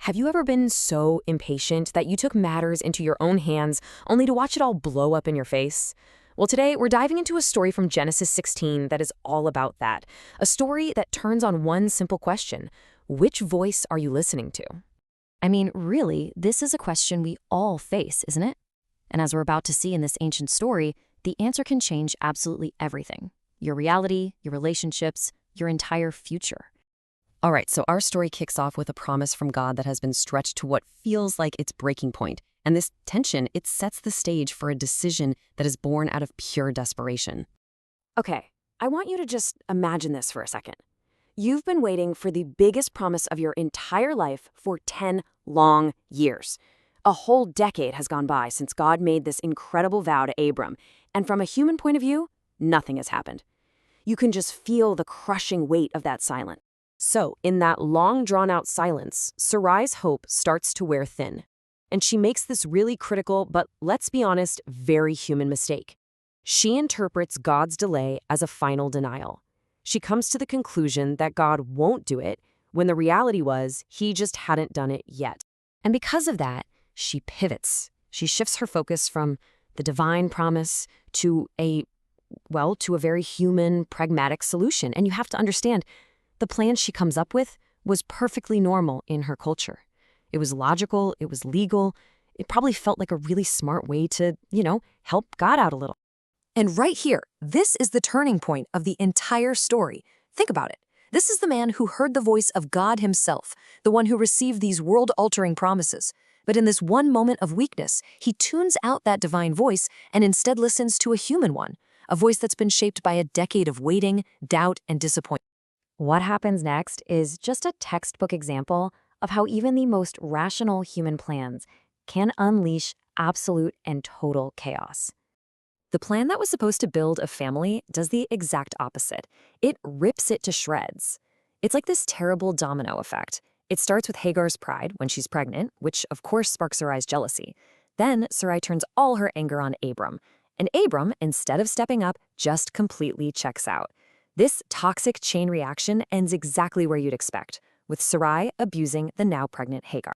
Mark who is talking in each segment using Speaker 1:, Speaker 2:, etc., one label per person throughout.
Speaker 1: Have you ever been so impatient that you took matters into your own hands only to watch it all blow up in your face? Well, today we're diving into a story from Genesis 16 that is all about that. A story that turns on one simple question: which voice are you listening to?
Speaker 2: I mean, really, this is a question we all face, isn't it? And as we're about to see in this ancient story, the answer can change absolutely everything. Your reality, your relationships, your entire future.
Speaker 3: All right, so our story kicks off with a promise from God that has been stretched to what feels like its breaking point. And this tension, it sets the stage for a decision that is born out of pure desperation.
Speaker 1: Okay, I want you to just imagine this for a second. You've been waiting for the biggest promise of your entire life for 10 long years. A whole decade has gone by since God made this incredible vow to Abram, and from a human point of view, nothing has happened. You can just feel the crushing weight of that silence. So, in that long drawn-out silence, Sarai's hope starts to wear thin. And she makes this really critical, but let's be honest, very human mistake. She interprets God's delay as a final denial. She comes to the conclusion that God won't do it, when the reality was he just hadn't done it yet.
Speaker 2: And because of that, she pivots. She shifts her focus from the divine promise to a very human, pragmatic solution. And you have to understand, the plan she comes up with was perfectly normal in her culture. It was logical, it was legal, it probably felt like a really smart way to, help God out a little.
Speaker 4: And right here, this is the turning point of the entire story. Think about it. This is the man who heard the voice of God himself, the one who received these world-altering promises. But in this one moment of weakness, he tunes out that divine voice and instead listens to a human one, a voice that's been shaped by a decade of waiting, doubt, and disappointment.
Speaker 2: What happens next is just a textbook example of how even the most rational human plans can unleash absolute and total chaos. The plan that was supposed to build a family does the exact opposite. It rips it to shreds. It's like this terrible domino effect. It starts with Hagar's pride when she's pregnant, which of course sparks Sarai's jealousy. Then Sarai turns all her anger on Abram. And Abram, instead of stepping up, just completely checks out. This toxic chain reaction ends exactly where you'd expect, with Sarai abusing the now pregnant Hagar.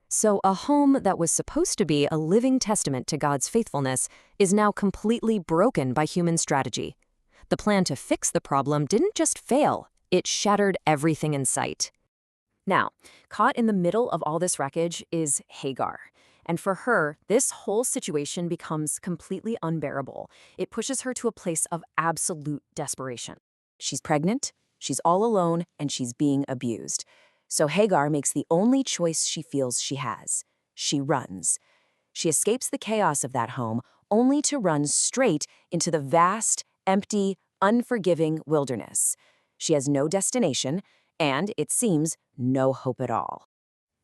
Speaker 2: So a home that was supposed to be a living testament to God's faithfulness is now completely broken by human strategy. The plan to fix the problem didn't just fail, it shattered everything in sight. Now, caught in the middle of all this wreckage is Hagar. And for her, this whole situation becomes completely unbearable. It pushes her to a place of absolute desperation. She's pregnant, she's all alone, and she's being abused. So Hagar makes the only choice she feels she has. She runs. She escapes the chaos of that home, only to run straight into the vast, empty, unforgiving wilderness. She has no destination, and, it seems, no hope at all.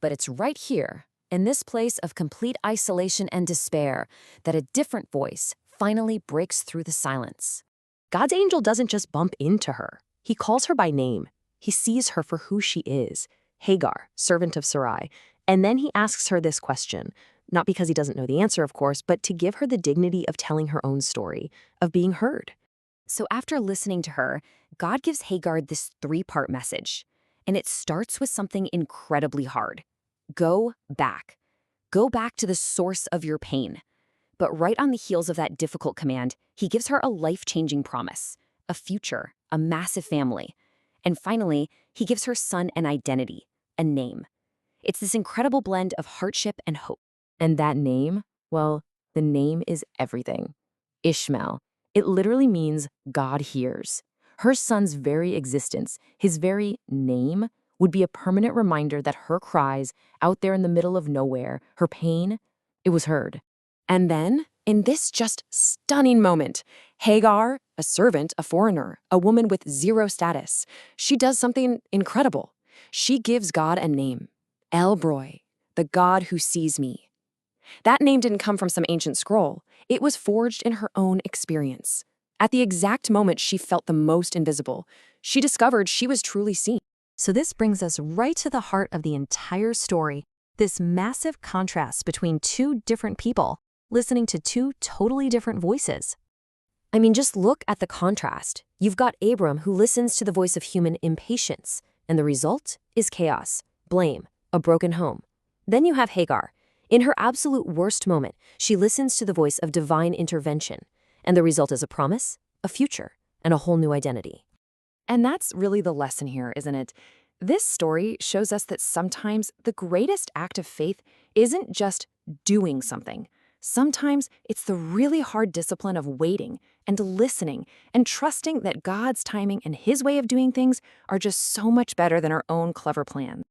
Speaker 2: But it's right here, in this place of complete isolation and despair, that a different voice finally breaks through the silence.
Speaker 1: God's angel doesn't just bump into her. He calls her by name. He sees her for who she is, Hagar, servant of Sarai. And then he asks her this question, not because he doesn't know the answer, of course, but to give her the dignity of telling her own story, of being heard.
Speaker 2: So after listening to her, God gives Hagar this three-part message. And it starts with something incredibly hard. Go back. Go back to the source of your pain. But right on the heels of that difficult command, he gives her a life-changing promise, a future, a massive family. And finally, he gives her son an identity, a name. It's this incredible blend of hardship and hope.
Speaker 1: And that name, well, the name is everything. Ishmael. It literally means God hears. Her son's very existence, his very name, would be a permanent reminder that her cries, out there in the middle of nowhere, her pain, it was heard. And then, in this just stunning moment, Hagar, a servant, a foreigner, a woman with zero status, she does something incredible. She gives God a name, El Roi, the God who sees me. That name didn't come from some ancient scroll. It was forged in her own experience. At the exact moment she felt the most invisible, she discovered she was truly seen.
Speaker 2: So this brings us right to the heart of the entire story, this massive contrast between two different people, listening to two totally different voices.
Speaker 1: I mean, just look at the contrast. You've got Abram who listens to the voice of human impatience, and the result is chaos, blame,
Speaker 4: a broken home. Then you have Hagar. In her absolute worst moment, she listens to the voice of divine intervention, and the result is a promise, a future, and a whole new identity.
Speaker 1: And that's really the lesson here, isn't it? This story shows us that sometimes the greatest act of faith isn't just doing something. Sometimes it's the really hard discipline of waiting and listening and trusting that God's timing and His way of doing things are just so much better than our own clever plan.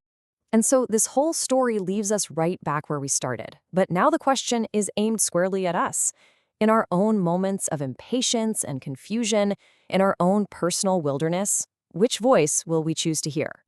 Speaker 2: And so this whole story leaves us right back where we started. But now the question is aimed squarely at us. In our own moments of impatience and confusion, in our own personal wilderness, which voice will we choose to hear?